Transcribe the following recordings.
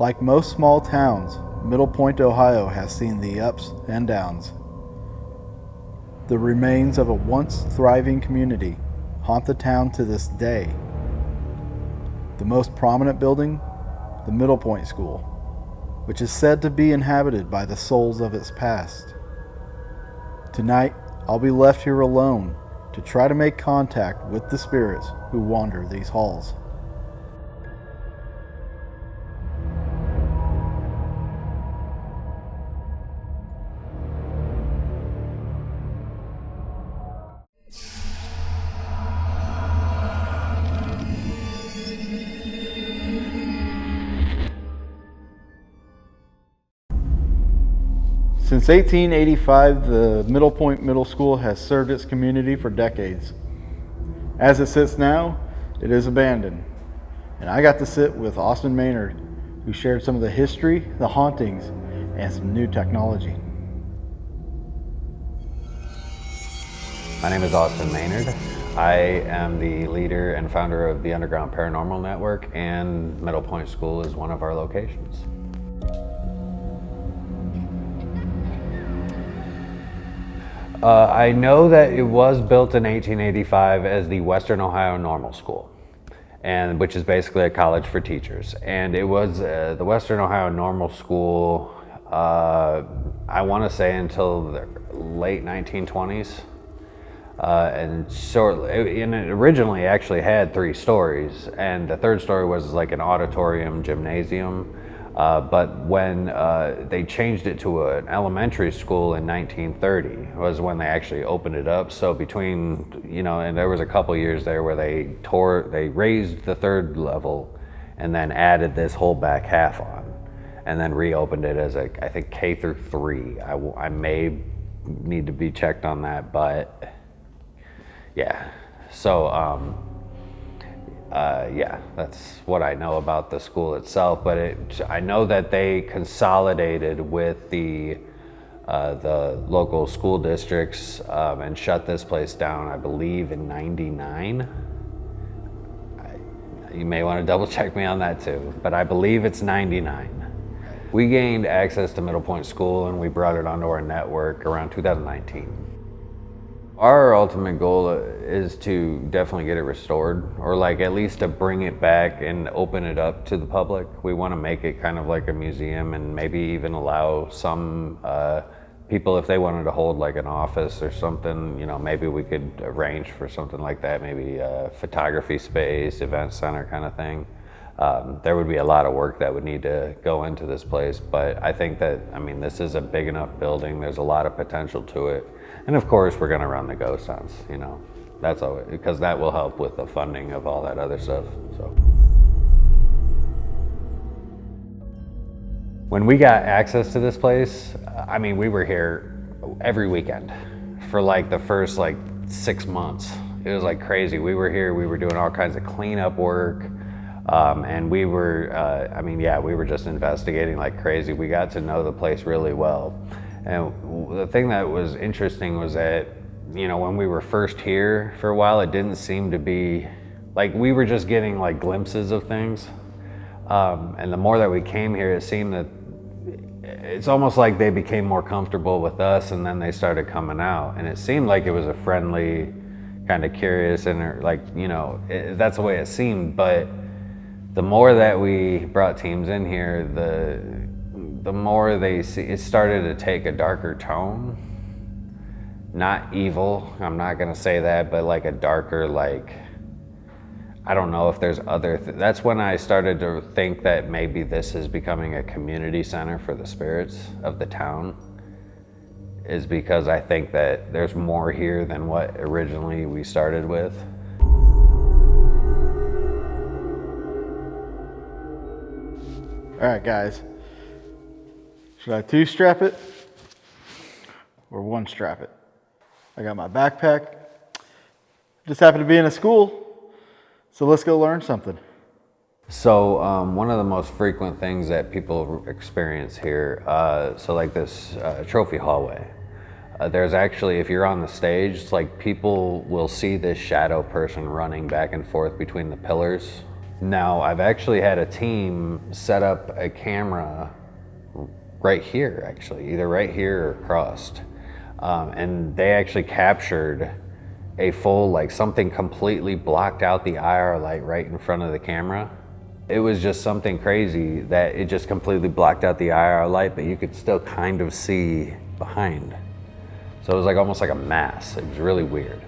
Like most small towns, Middle Point, Ohio has seen the ups and downs. The remains of a once thriving community haunt the town to this day. The most prominent building, the Middle Point School, which is said to be inhabited by the souls of its past. Tonight, I'll be left here alone to try to make contact with the spirits who wander these halls. Since 1885, the Middle Point Middle School has served its community for decades. As it sits now, it is abandoned. And I got to sit with Austin Maynard, who shared some of the history, the hauntings, and some new technology. My name is Austin Maynard. I am the leader and founder of the Underground Paranormal Network, and Middle Point School is one of our locations. I know that it was built in 1885 as the Western Ohio Normal School, and which is basically a college for teachers. And it was the Western Ohio Normal School, I want to say until the late 1920s. And it originally actually had 3 stories, and the 3rd story was like an auditorium gymnasium. But when they changed it to an elementary school in 1930 was when they actually opened it up. So between, and there was a couple years there where they raised the 3rd level and then added this whole back half on, and then reopened it as I think K through 3. I may need to be checked on that, but yeah. So, yeah, that's what I know about the school itself, but I know that they consolidated with the local school districts and shut this place down, I believe, in '99. You may want to double check me on that too, but I believe it's '99. We gained access to Middle Point School and we brought it onto our network around 2019. Our ultimate goal is to definitely get it restored, or like at least to bring it back and open it up to the public. We want to make it kind of like a museum, and maybe even allow some people, if they wanted to hold like an office or something, maybe we could arrange for something like that, maybe a photography space, event center kind of thing. There would be a lot of work that would need to go into this place, but I think that, this is a big enough building, there's a lot of potential to it. And of course, we're gonna run the ghost hunts, that's always, because that will help with the funding of all that other stuff, so. When we got access to this place, we were here every weekend for like the first 6 months. It was like crazy. We were here, we were doing all kinds of cleanup work. And we were, we were just investigating like crazy. We got to know the place really well. And the thing that was interesting was that, when we were first here for a while, it didn't seem to be, we were just getting like glimpses of things. And the more that we came here, it seemed that it's almost like they became more comfortable with us, and then they started coming out. And it seemed like it was a friendly, kind of curious, and that's the way it seemed. But the more that we brought teams in here, the more it started to take a darker tone. Not evil, I'm not gonna say that, but like a darker, I don't know if there's other, that's when I started to think that maybe this is becoming a community center for the spirits of the town, is because I think that there's more here than what originally we started with. All right, guys. Should I 2-strap it or 1-strap it? I got my backpack. Just happened to be in a school, so let's go learn something. So one of the most frequent things that people experience here, so like this trophy hallway, there's actually, if you're on the stage, it's like people will see this shadow person running back and forth between the pillars Now, I've actually had a team set up a camera right here, actually, either right here or across. And they actually captured a full, like something completely blocked out the IR light right in front of the camera. It was just something crazy that it just completely blocked out the IR light, but you could still kind of see behind. So it was like almost like a mass. It was really weird.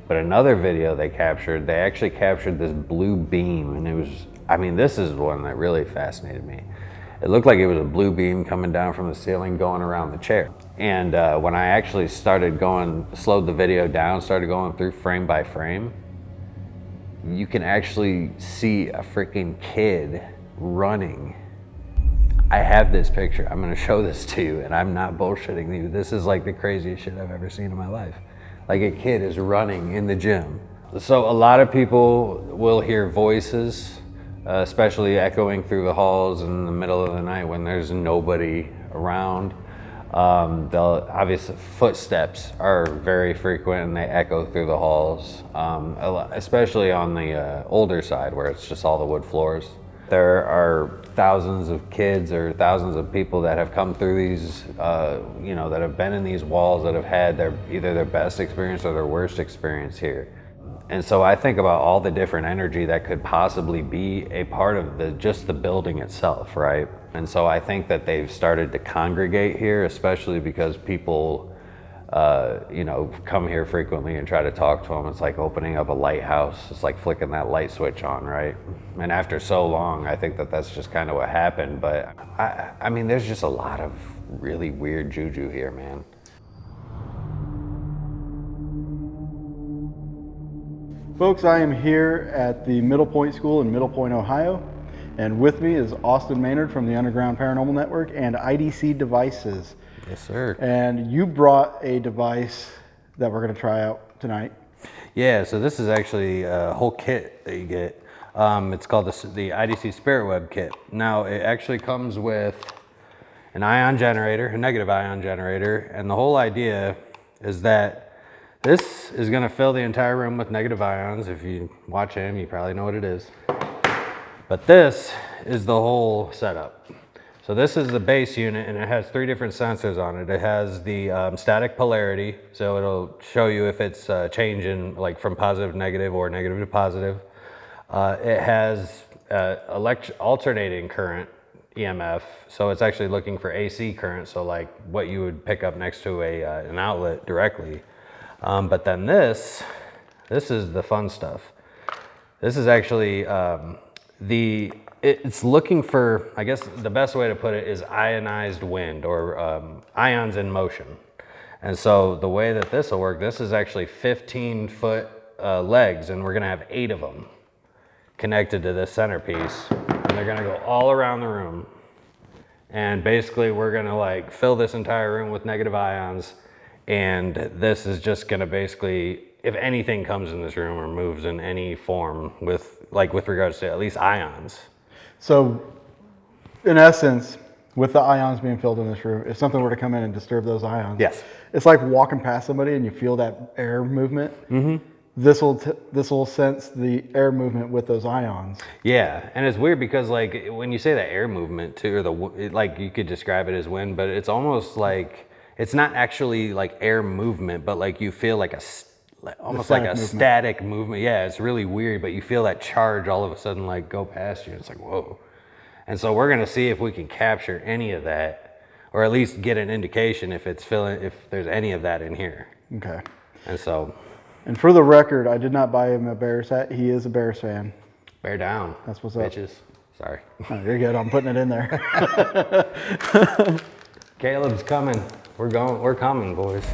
But another video they actually captured this blue beam, and it was, I mean, this is one that really fascinated me. It looked like it was a blue beam coming down from the ceiling going around the chair. And when I actually slowed the video down, started going through frame by frame, you can actually see a freaking kid running. I have this picture. I'm gonna show this to you, and I'm not bullshitting you. This is like the craziest shit I've ever seen in my life. Like, a kid is running in the gym. So a lot of people will hear voices, especially echoing through the halls in the middle of the night when there's nobody around. Obviously, footsteps are very frequent and they echo through the halls, especially on the older side where it's just all the wood floors. There are thousands of kids or thousands of people that have come through these, that have been in these walls, that have had either their best experience or their worst experience here. And so I think about all the different energy that could possibly be a part of just the building itself, right? And so I think that they've started to congregate here, especially because people, come here frequently and try to talk to them. It's like opening up a lighthouse. It's like flicking that light switch on, right? And after so long, I think that that's just kind of what happened. But I mean, there's just a lot of really weird juju here, man. Folks, I am here at the Middle Point School in Middle Point, Ohio, and with me is Austin Maynard from the Underground Paranormal Network and IDC Devices. Yes, sir. And you brought a device that we're going to try out tonight. Yeah, so this is actually a whole kit that you get. It's called the IDC Spirit Web Kit. Now, it actually comes with an ion generator, a negative ion generator, and the whole idea is that this is going to fill the entire room with negative ions. If you watch him, you probably know what it is. But this is the whole setup. So this is the base unit, and it has 3 different sensors on it. It has the static polarity, so it'll show you if it's changing, like from positive to negative or negative to positive. It has alternating current, EMF, so it's actually looking for AC current, so like what you would pick up next to an outlet directly. But then this is the fun stuff. This is actually it's looking for, I guess the best way to put it is ionized wind, or ions in motion. And so the way that this will work, this is actually 15-foot legs, and we're gonna have 8 of them connected to this centerpiece. And they're gonna go all around the room. And basically we're gonna like fill this entire room with negative ions. And this is just gonna basically, if anything comes in this room or moves in any form with regards to at least ions. So in essence, with the ions being filled in this room, if something were to come in and disturb those ions, yes, it's like walking past somebody and you feel that air movement. Mm-hmm. This will sense the air movement with those ions. Yeah, and it's weird because like when you say the air movement too, or like you could describe it as wind, but it's almost like it's not actually like air movement, but like you feel like almost like a static movement. Yeah, it's really weird, but you feel that charge all of a sudden like go past you. It's like, whoa. And so we're gonna see if we can capture any of that, or at least get an indication if there's any of that in here. Okay. And for the record, I did not buy him a Bears hat. He is a Bears fan. Bear down. That's what's up. Bitches. Sorry. Oh, you're good. I'm putting it in there. Caleb's coming. We're coming, boys.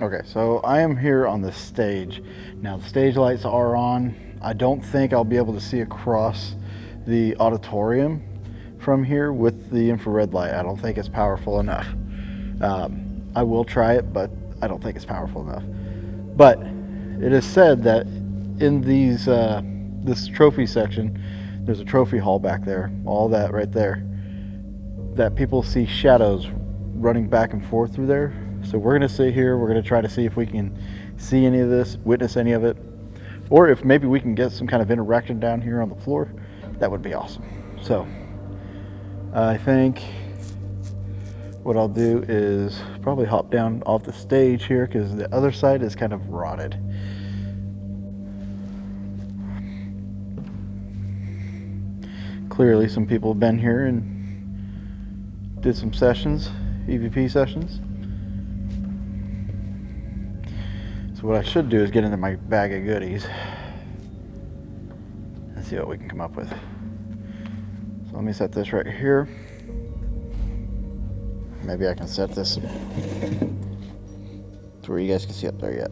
Okay, so I am here on the stage. Now the stage lights are on. I don't think I'll be able to see across the auditorium from here with the infrared light. I don't think it's powerful enough. I will try it, but I don't think it's powerful enough. But it is said that in this trophy section, there's a trophy hall back there, all that right there, that people see shadows running back and forth through there. So we're going to sit here, we're going to try to see if we can see any of this, witness any of it, or if maybe we can get some kind of interaction down here on the floor. That would be awesome. So I think what I'll do is probably hop down off the stage here because the other side is kind of rotted. Clearly some people have been here and did some sessions, EVP sessions. So what I should do is get into my bag of goodies and see what we can come up with. So let me set this right here. Maybe I can set this to where you guys can see up there yet.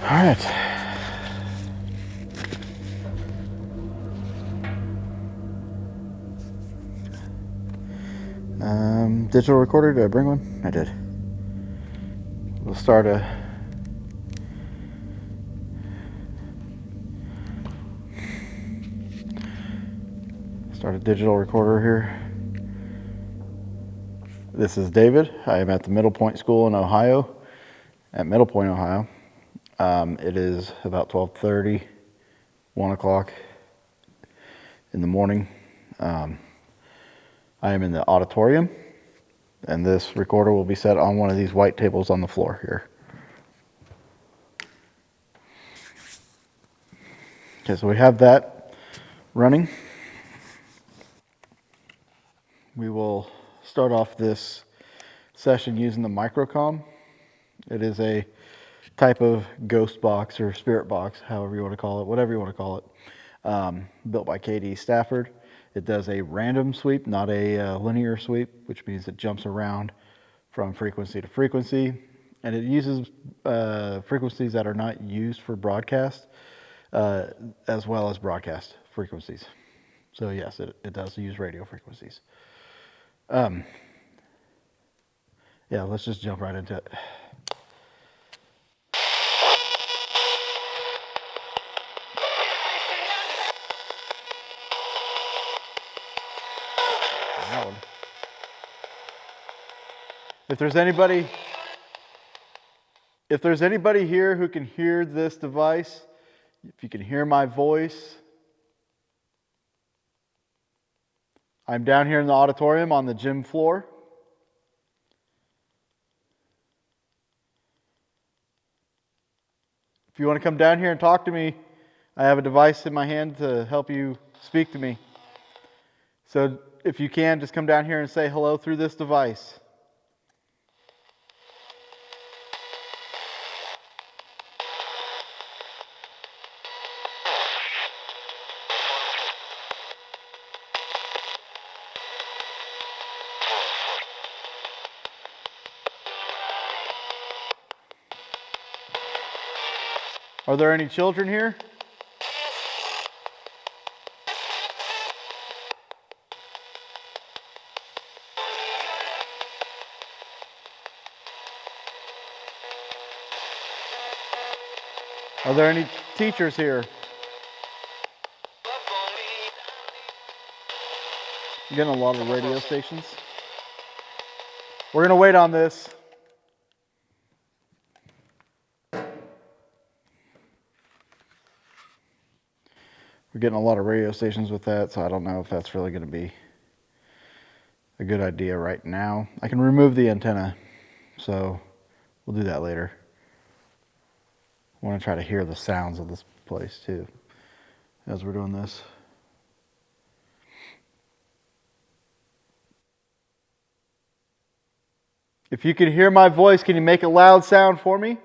All right. Digital recorder, did I bring one? I did. We'll start a digital recorder here. This is David. I am at the Middle Point School in Ohio, at Middle Point, Ohio. It is about 12:30, 1 o'clock in the morning. I am in the auditorium, and this recorder will be set on one of these white tables on the floor here. Okay, so we have that running. We will start off this session using the microcom. It is a type of ghost box or spirit box, however you want to call it, whatever you want to call it, built by KD Stafford. It does a random sweep, not a linear sweep, which means it jumps around from frequency to frequency, and it uses frequencies that are not used for broadcast, as well as broadcast frequencies. So yes, it does use radio frequencies. Yeah, let's just jump right into it. Loud. If there's anybody here who can hear this device, if you can hear my voice, I'm down here in the auditorium on the gym floor. If you want to come down here and talk to me, I have a device in my hand to help you speak to me. So if you can, just come down here and say hello through this device. Are there any children here? Are there any teachers here? I'm getting a lot of radio stations. We're going to wait on this. We're getting a lot of radio stations with that, so I don't know if that's really going to be a good idea right now. I can remove the antenna, so we'll do that later. I want to try to hear the sounds of this place too as we're doing this. If you can hear my voice, can you make a loud sound for me?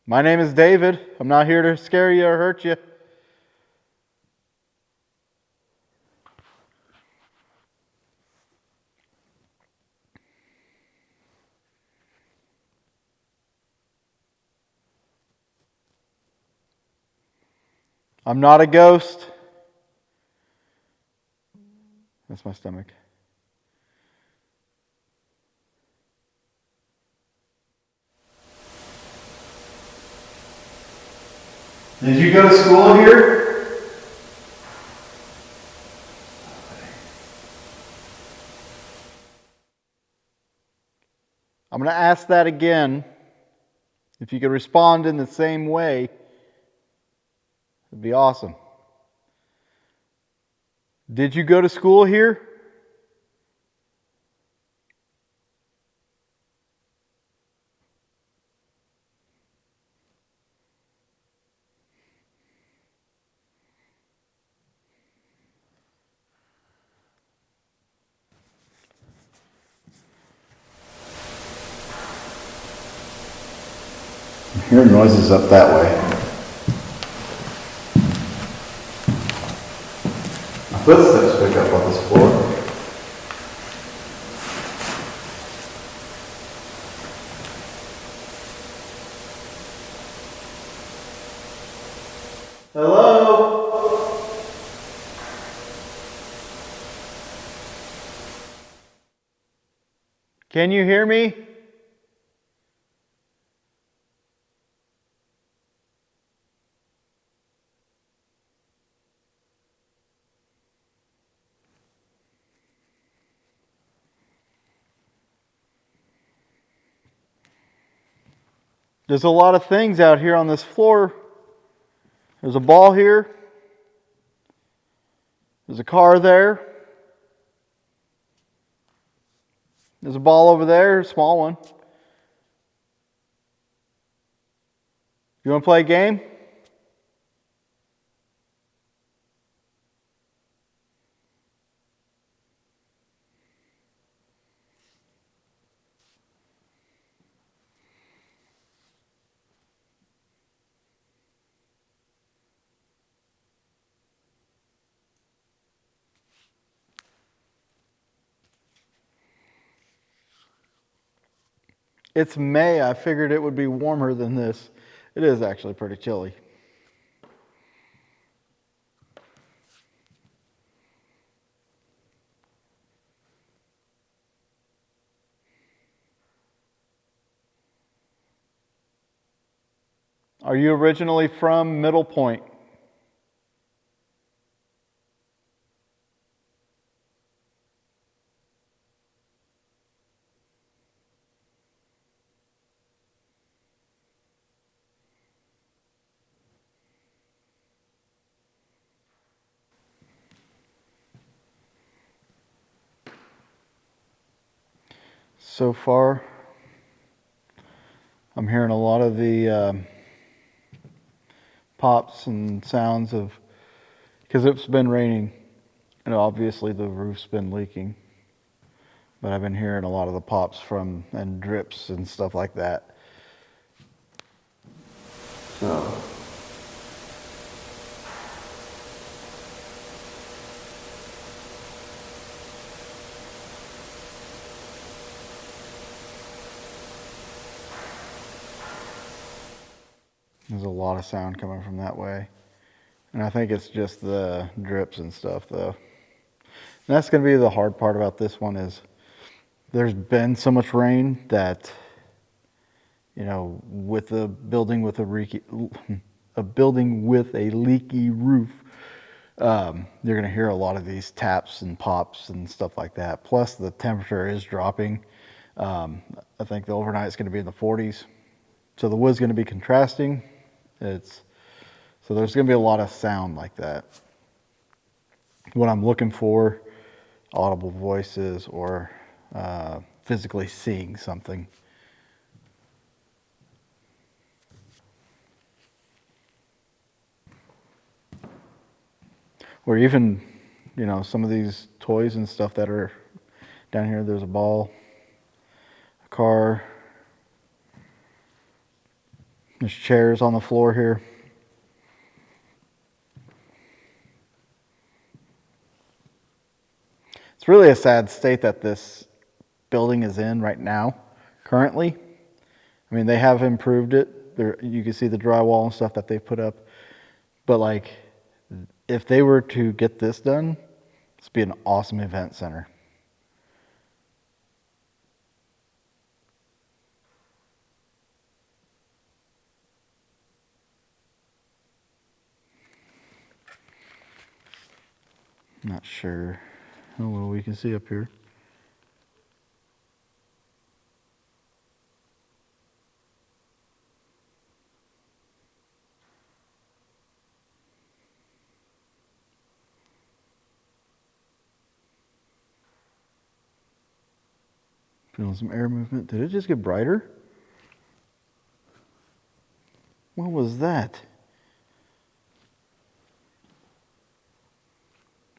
My name is David. I'm not here to scare you or hurt you. I'm not a ghost. That's my stomach. Did you go to school here? I'm going to ask that again. If you could respond in the same way, it'd be awesome. Did you go to school here? I'm hearing noises up that way. My footsteps pick up on this floor. Hello? Can you hear me? There's a lot of things out here on this floor. There's a ball here. There's a car there. There's a ball over there, a small one. You want to play a game? It's May. I figured it would be warmer than this. It is actually pretty chilly. Are you originally from Middle Point? So far, I'm hearing a lot of the pops and sounds of, because it's been raining and obviously the roof's been leaking, but I've been hearing a lot of the pops from and drips and stuff like that. So there's a lot of sound coming from that way. And I think it's just the drips and stuff though. And that's going to be the hard part about this one is there's been so much rain that, you know, with a building with a leaky roof, you're going to hear a lot of these taps and pops and stuff like that. Plus the temperature is dropping. I think the overnight is going to be in the 40s. So the wood's going to be contrasting. So there's going to be a lot of sound like that. What I'm looking for, audible voices or physically seeing something. Or even, you know, some of these toys and stuff that are down here. There's a ball, a car. There's chairs on the floor here. It's really a sad state that this building is in right now, currently. I mean, they have improved it. You can see the drywall and stuff that they put up. But like, if they were to get this done, this would be an awesome event center. Not sure how well we can see up here. Feeling some air movement. Did it just get brighter? What was that?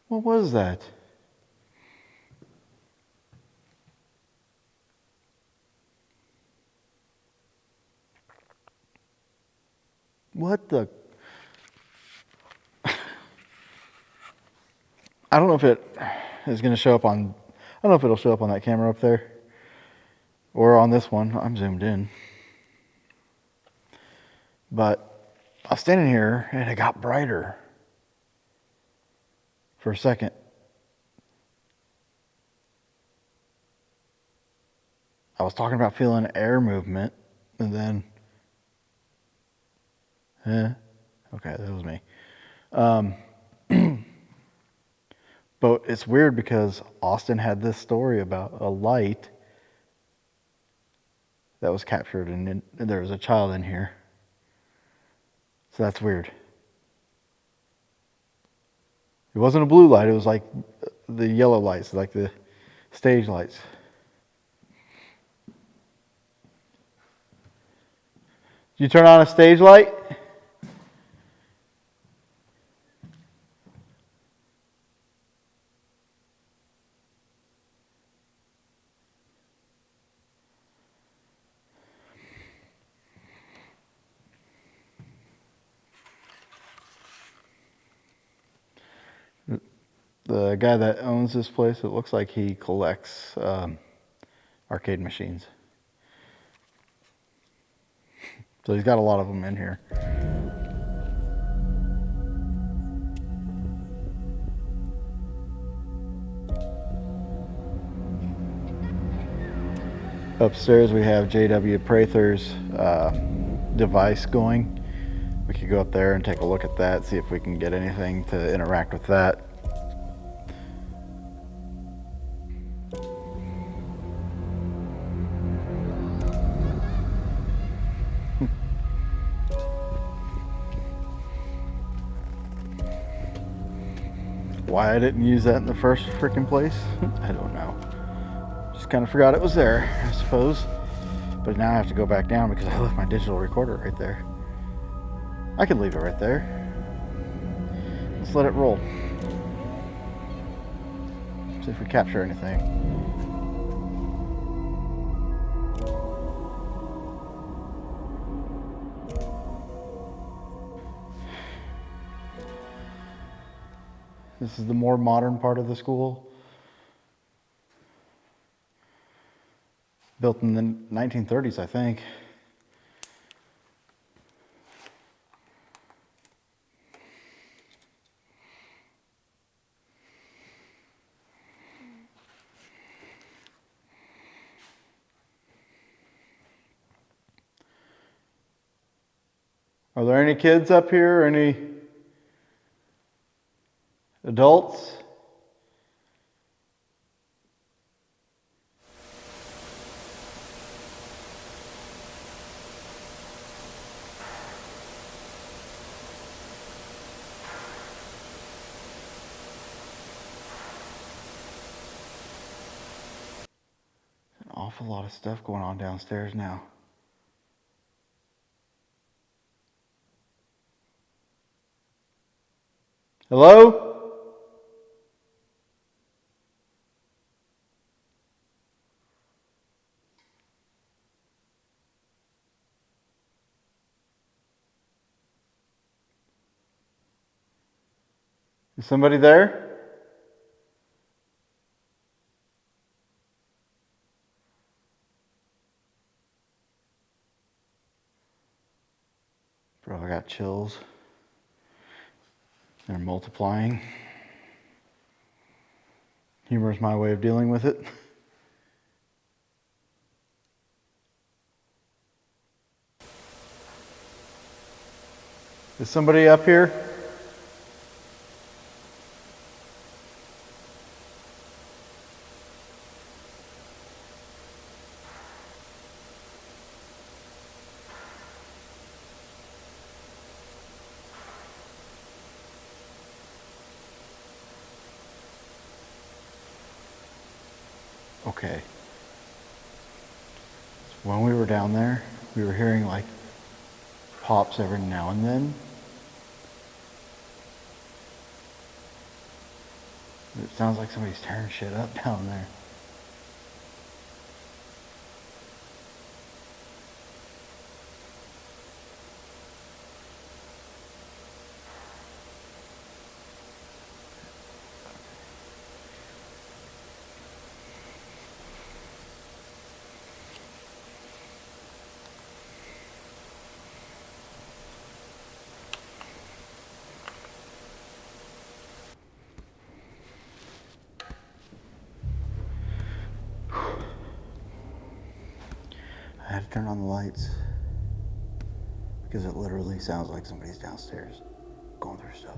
What was that? What the? I don't know if it is going to show up on, I don't know if it'll show up on that camera up there or on this one. I'm zoomed in. But I was standing here and it got brighter for a second. I was talking about feeling air movement and then, okay, that was me. But it's weird because Austin had this story about a light that was captured and there was a child in here. So that's weird. It wasn't a blue light, it was like the yellow lights, like the stage lights. Did you turn on a stage light? The guy that owns this place, it looks like he collects arcade machines. So he's got a lot of them in here. Upstairs we have J.W. Prather's device going. We could go up there and take a look at that, see if we can get anything to interact with that. Why I didn't use that in the first freaking place, I don't know. Just kind of forgot it was there, I suppose. But now I have to go back down because I left my digital recorder right there. I can leave it right there. Let's let it roll. See if we capture anything. This is the more modern part of the school. Built in the 1930s, I think. Are there any kids up here? Any adults? An awful lot of stuff going on downstairs now. Hello? Is somebody there? Bro, I got chills. They're multiplying. Humor is my way of dealing with it. Is somebody up here? Okay. So when we were down there, we were hearing like pops every now and then. It sounds like somebody's tearing shit up down there. I had to turn on the lights because it literally sounds like somebody's downstairs going through stuff.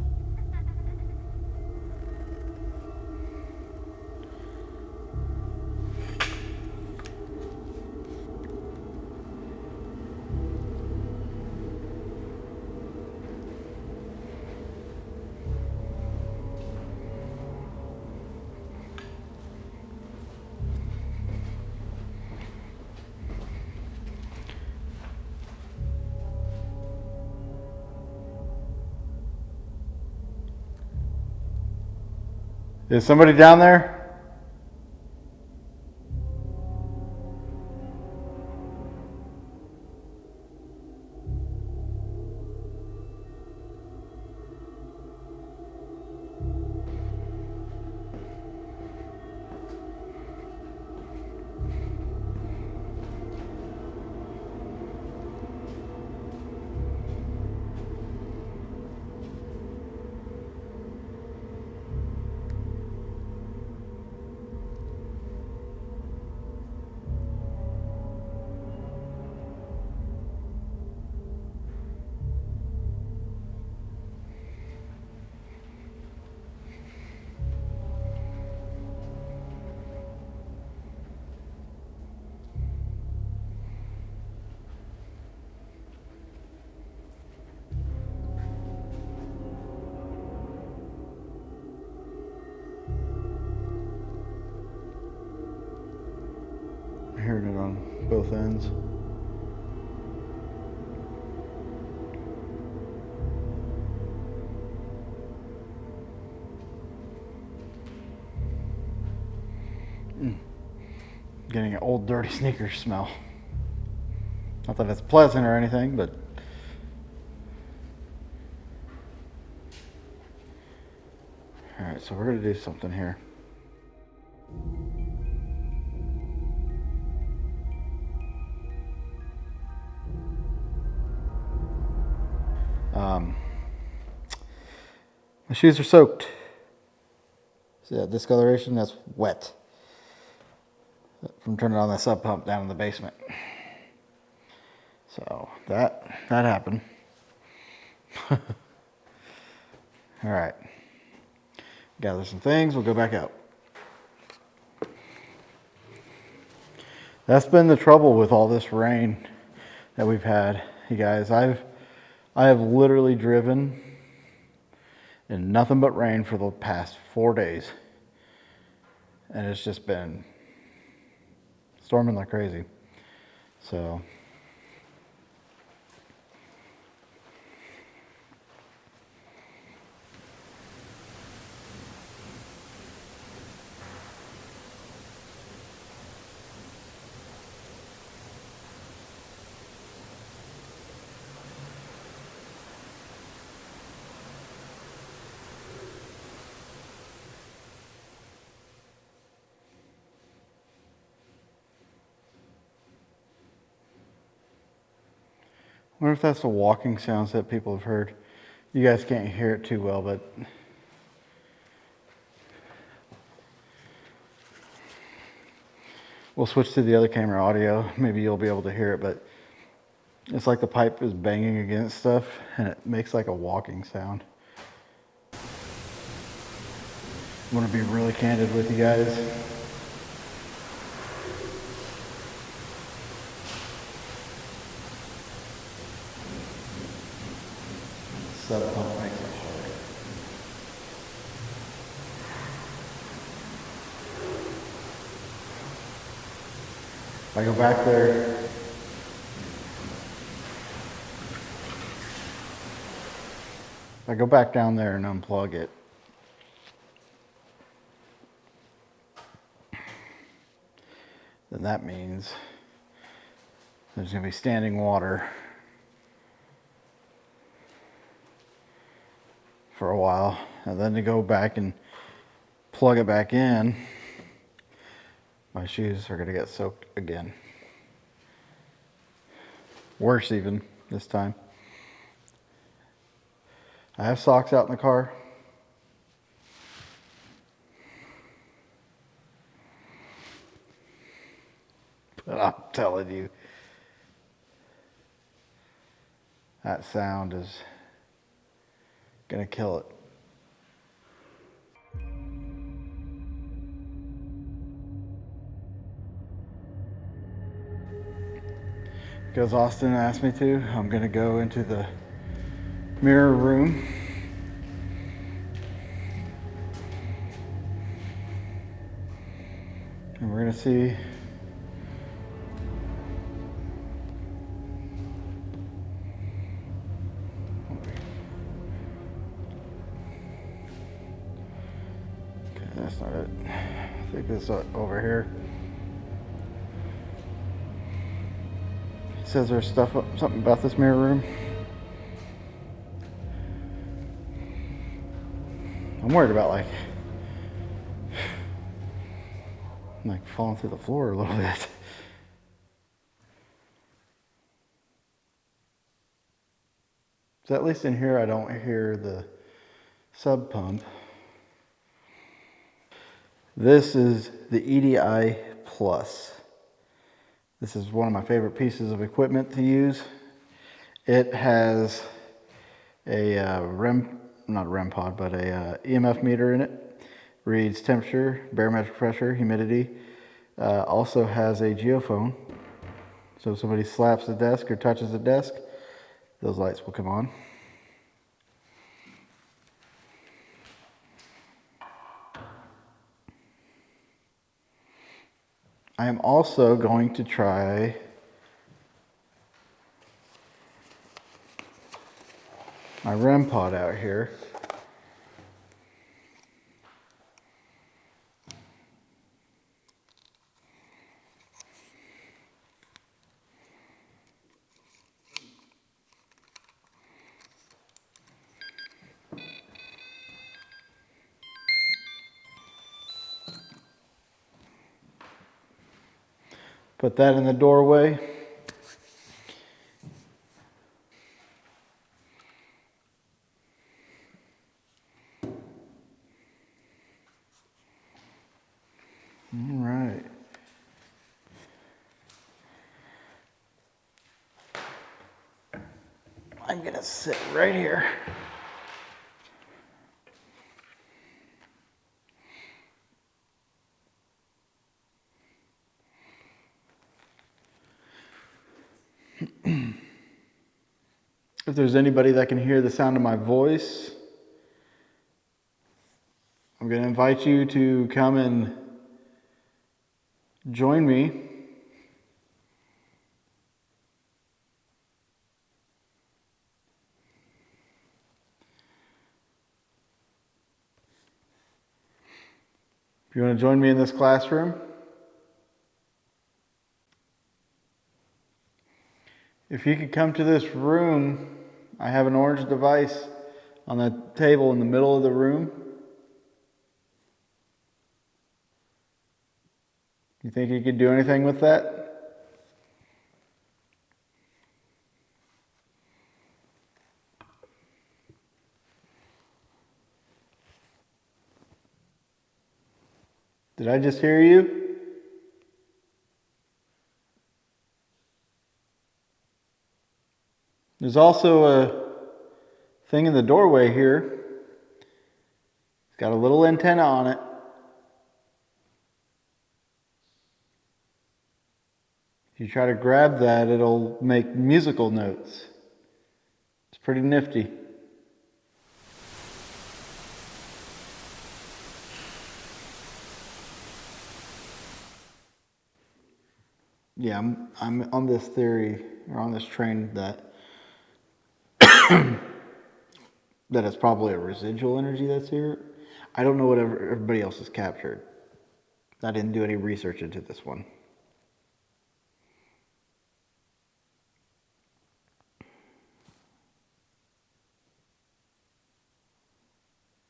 Is somebody down there? I'm hearing it on both ends. Getting an old dirty sneakers smell. Not that it's pleasant or anything, but alright, so we're gonna do something here. My shoes are soaked. See that discoloration? That's wet from turning on that sub pump down in the basement. So that happened. All right, gather some things, we'll go back out. That's been the trouble with all this rain that we've had, you guys. I have literally driven in nothing but rain for the past 4 days, and it's just been storming like crazy. So I wonder if that's the walking sounds that people have heard. You guys can't hear it too well, but we'll switch to the other camera audio. Maybe you'll be able to hear it, but it's like the pipe is banging against stuff and it makes like a walking sound. I'm gonna be really candid with you guys. Sub pump makes it hard. If I go back there, if I go back down there and unplug it, then that means there's going to be standing water for a while. And then to go back and plug it back in, my shoes are going to get soaked again. Worse even this time. I have socks out in the car. But I'm telling you, that sound is gonna kill it. Because Austin asked me to, I'm gonna go into the mirror room. And we're gonna see that's not it. I think it's over here. It says there's something about this mirror room. I'm worried about like falling through the floor a little bit. So at least in here I don't hear the sub pump. This is the EDI Plus. This is one of my favorite pieces of equipment to use. It has a not a REM pod, but a EMF meter in it. Reads temperature, barometric pressure, humidity. Also has a geophone. So if somebody slaps the desk or touches the desk, those lights will come on. I am also going to try my REM pod out here. Put that in the doorway. All right. I'm gonna sit right here. If there's anybody that can hear the sound of my voice, I'm going to invite you to come and join me. If you want to join me in this classroom, if you could come to this room, I have an orange device on the table in the middle of the room. You think you could do anything with that? Did I just hear you? There's also a thing in the doorway here. It's got a little antenna on it. If you try to grab that, it'll make musical notes. It's pretty nifty. Yeah, I'm on this theory, or on this train, that that it's probably a residual energy that's here. I don't know what everybody else has captured. I didn't do any research into this one.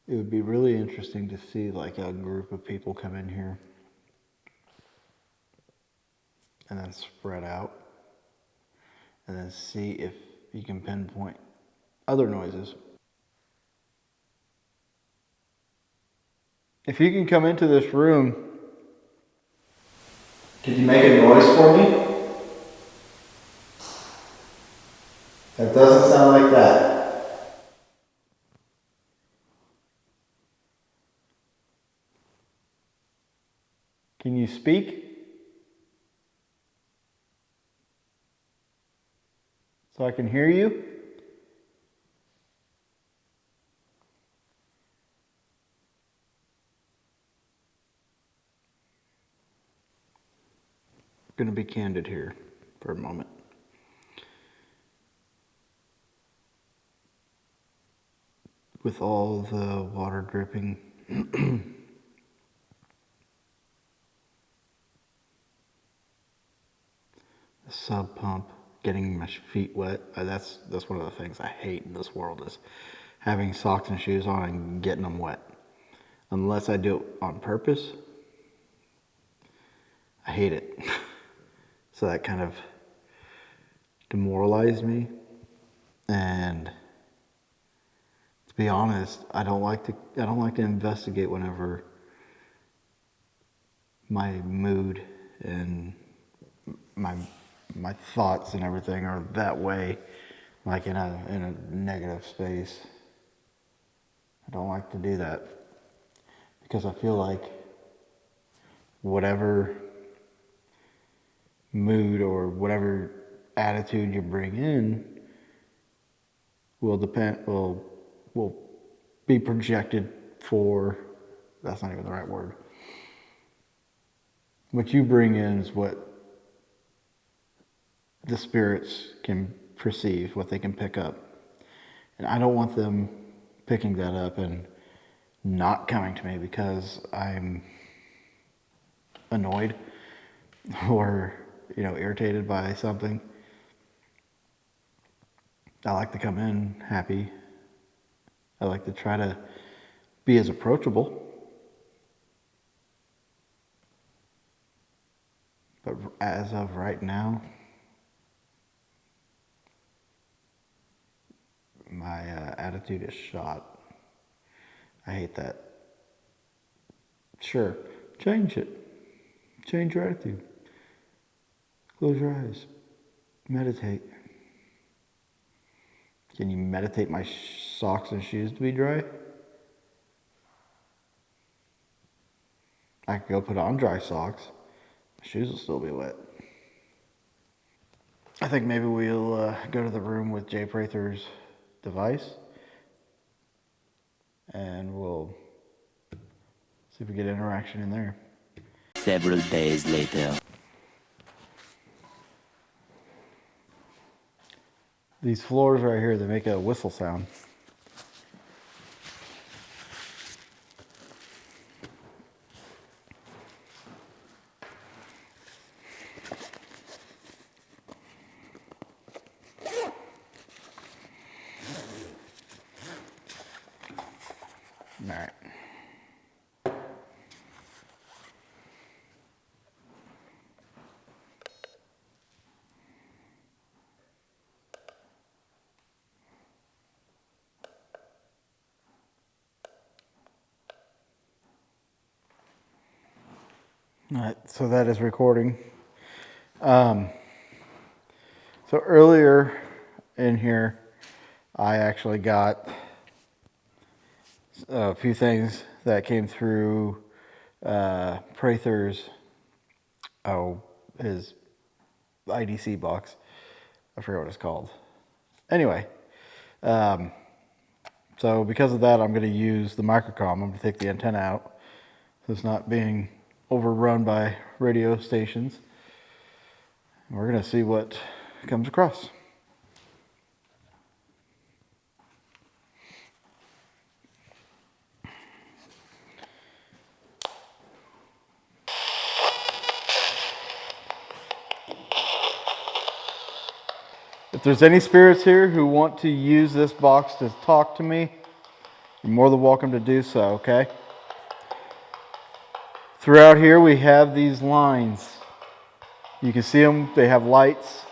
It would be really interesting to see like a group of people come in here and then spread out and then see if you can pinpoint other noises. If you can come into this room, can you make a noise for me? That doesn't sound like that. Can you speak? So I can hear you? I'm going to be candid here for a moment. With all the water dripping, the sub pump, getting my feet wet. That's one of the things I hate in this world, is having socks and shoes on and getting them wet. Unless I do it on purpose, I hate it. So that kind of demoralized me. And to be honest, I don't like to investigate whenever my mood and my thoughts and everything are that way, like in a negative space. I don't like to do that because I feel like whatever mood or whatever attitude you bring in will be projected for, that's not even the right word. What you bring in is what the spirits can perceive, what they can pick up. And I don't want them picking that up and not coming to me because I'm annoyed or, irritated by something. I like to come in happy. I like to try to be as approachable. But as of right now, my attitude is shot. I hate that. Sure, change it. Change your attitude. Close your eyes. Meditate. Can you meditate my socks and shoes to be dry? I could go put on dry socks. My shoes will still be wet. I think maybe we'll go to the room with Jay Prather's device and we'll see if we get interaction in there. Several days later. These floors right here, they make a whistle sound. All right. All right, so that is recording. So earlier in here, I actually got a few things that came through Prather's, his IDC box. I forget what it's called. Anyway, so because of that, I'm going to use the microcom. I'm going to take the antenna out so it's not being overrun by radio stations. And we're going to see what comes across. If there's any spirits here who want to use this box to talk to me, you're more than welcome to do so, okay? Throughout here we have these lines. You can see them, they have lights.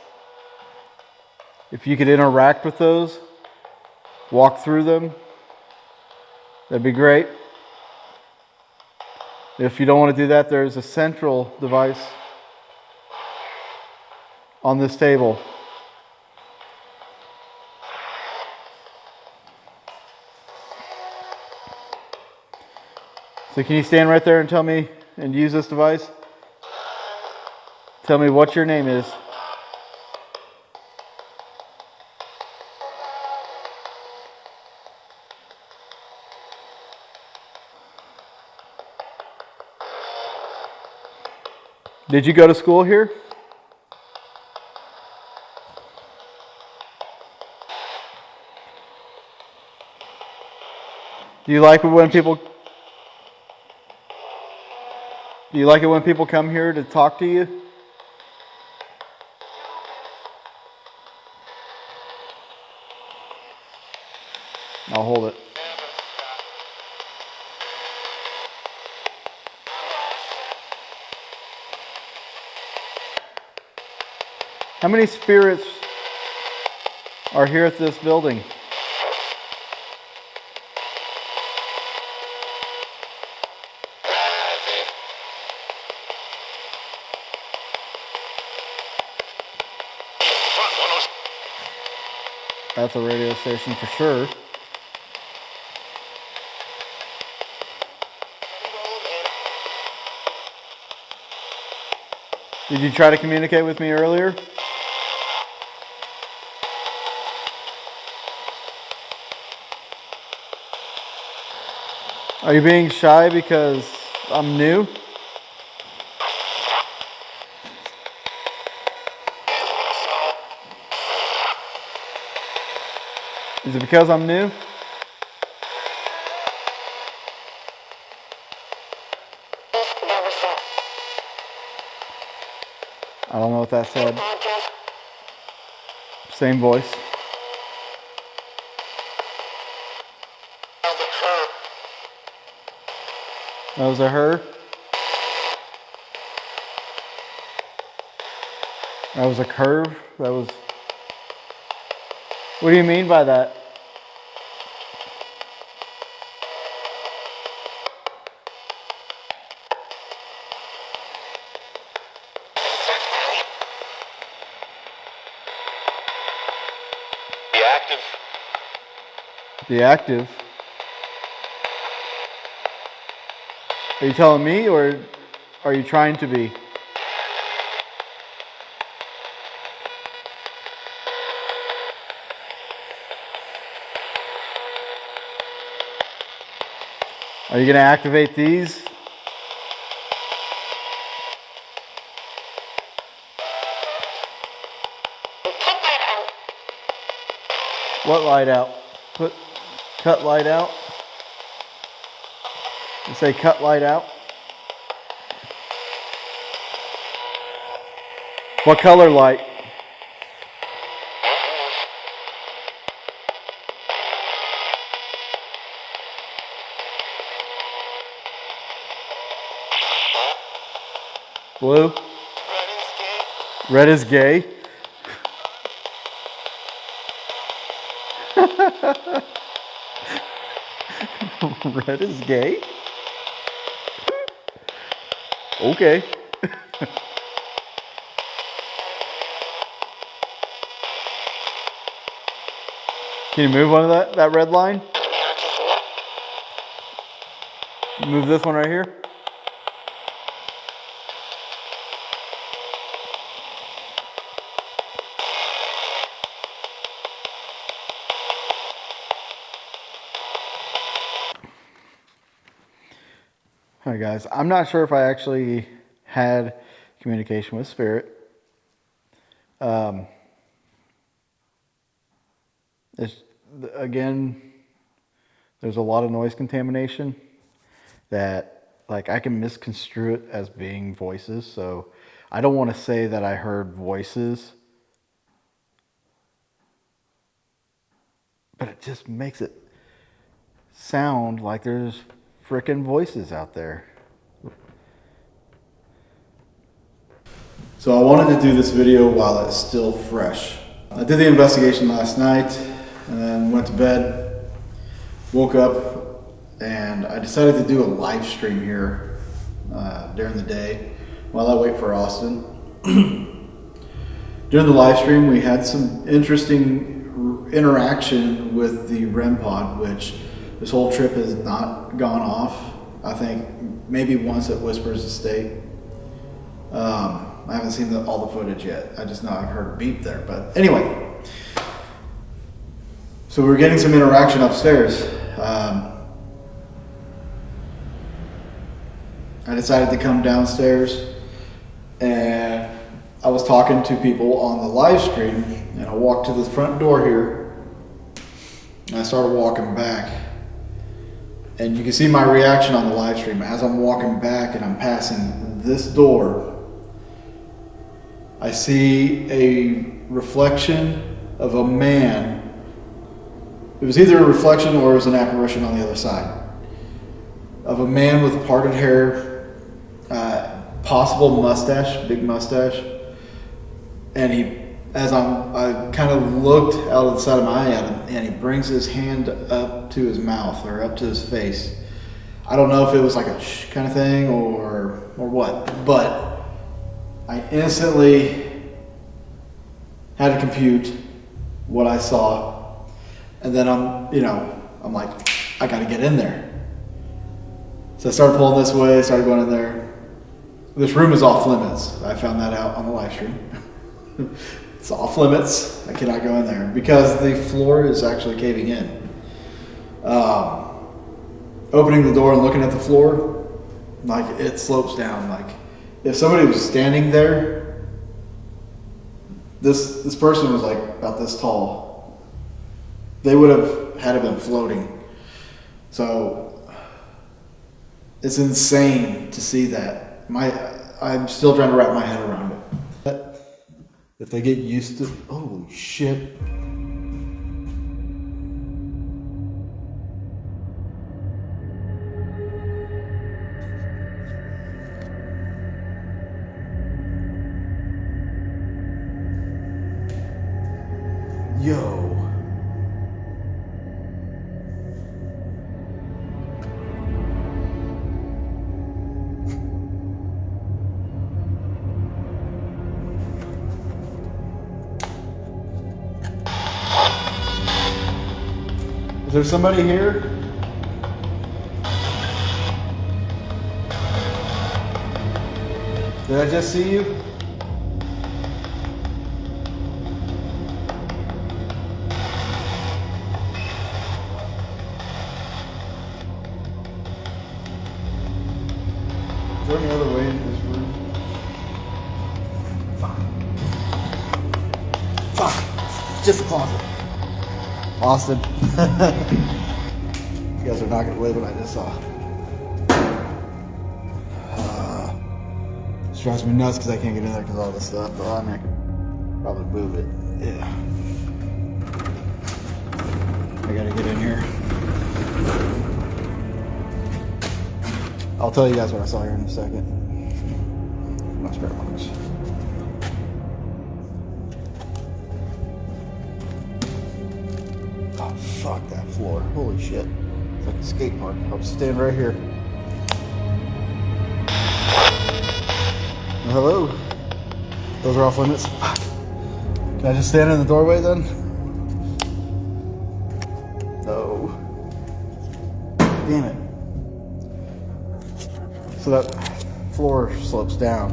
If you could interact with those, walk through them, that'd be great. If you don't want to do that, there's a central device on this table. So can you stand right there and tell me and use this device? Tell me what your name is. Did you go to school here? Do you like it when people come here to talk to you? I'll hold it. How many spirits are here at this building? That's a radio station for sure. Did you try to communicate with me earlier? Are you being shy because I'm new? Is it because I'm new? I don't know what that said. Same voice. That was a her? That was a curve? That was... What do you mean by that? The active? Are you telling me, or are you trying to be? Are you going to activate these? What light out? Cut light out. You say cut light out. What color light? Blue? Red is gay. Red is gay? Okay. Can you move one of that red line? Move this one right here. All right, guys. I'm not sure if I actually had communication with spirit. Again, there's a lot of noise contamination that, like, I can misconstrue it as being voices. So I don't want to say that I heard voices, but it just makes it sound like there's frickin' voices out there. So I wanted to do this video while it's still fresh. I did the investigation last night and then went to bed, woke up, and I decided to do a live stream here during the day while I wait for Austin. During the live stream, we had some interesting interaction with the REM pod, which this whole trip has not gone off. I think maybe once at Whispers Estate. I haven't seen all the footage yet. I just know I've heard a beep there. But anyway, so we're getting some interaction upstairs. I decided to come downstairs, and I was talking to people on the live stream, and I walked to the front door here, and I started walking back. And you can see my reaction on the live stream as I'm walking back and I'm passing this door. I see a reflection of a man. It was either a reflection or it was an apparition on the other side. Of a man with parted hair, possible mustache, big mustache. And I kind of looked out of the side of my eye at him, and he brings his hand up to his mouth or up to his face. I don't know if it was like a shh kind of thing or what, but I instantly had to compute what I saw, and then I'm like, I got to get in there. So I started pulling this way, started going in there. This room is off limits. I found that out on the live stream. It's off limits. I cannot go in there because the floor is actually caving in. Opening the door and looking at the floor, like it slopes down. Like if somebody was standing there, this person was like about this tall. They would have had to been floating. So it's insane to see that. I'm still trying to wrap my head around it. If they get used to, holy shit. Yo. Is there somebody here? Did I just see you? Is there any other way into this room? Fuck! Just a closet. Austin. You guys are not going to believe what I just saw. This drives me nuts because I can't get in there because of all this stuff, but I can probably move it. Yeah. I got to get in here. I'll tell you guys what I saw here in a second. My spare box. Oh, fuck that floor. Holy shit. It's like a skate park. I'll stand right here. Hello. Those are off limits. Fuck. Can I just stand in the doorway then? No. Damn it. So that floor slopes down.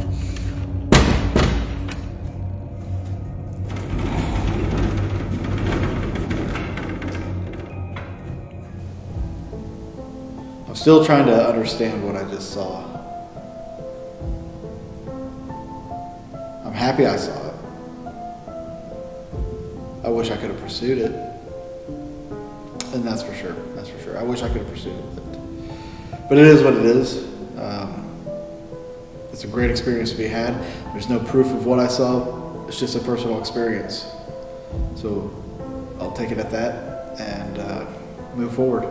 I'm still trying to understand what I just saw. I'm happy I saw it. I wish I could have pursued it. And that's for sure. That's for sure. I wish I could have pursued it. But it is what it is. It's a great experience to be had. There's no proof of what I saw. It's just a personal experience. So I'll take it at that and move forward.